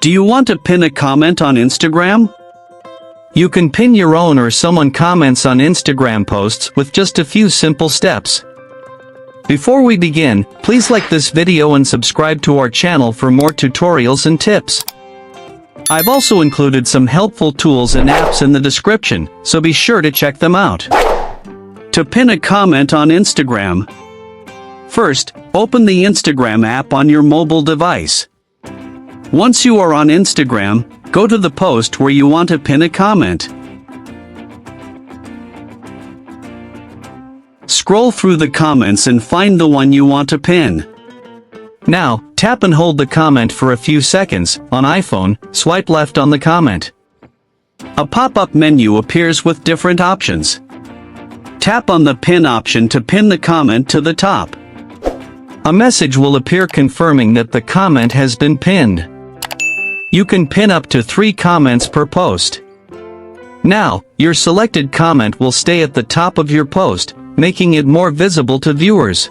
Do you want to pin a comment on Instagram? You can pin your own or someone comments on Instagram posts with just a few simple steps. Before we begin, please like this video and subscribe to our channel for more tutorials and tips. I've also included some helpful tools and apps in the description, so be sure to check them out. To pin a comment on Instagram. First, open the Instagram app on your mobile device. Once you are on Instagram, go to the post where you want to pin a comment. Scroll through the comments and find the one you want to pin. Now, tap and hold the comment for a few seconds. On iPhone, swipe left on the comment. A pop-up menu appears with different options. Tap on the pin option to pin the comment to the top. A message will appear confirming that the comment has been pinned. You can pin up to 3 comments per post. Now, your selected comment will stay at the top of your post, making it more visible to viewers.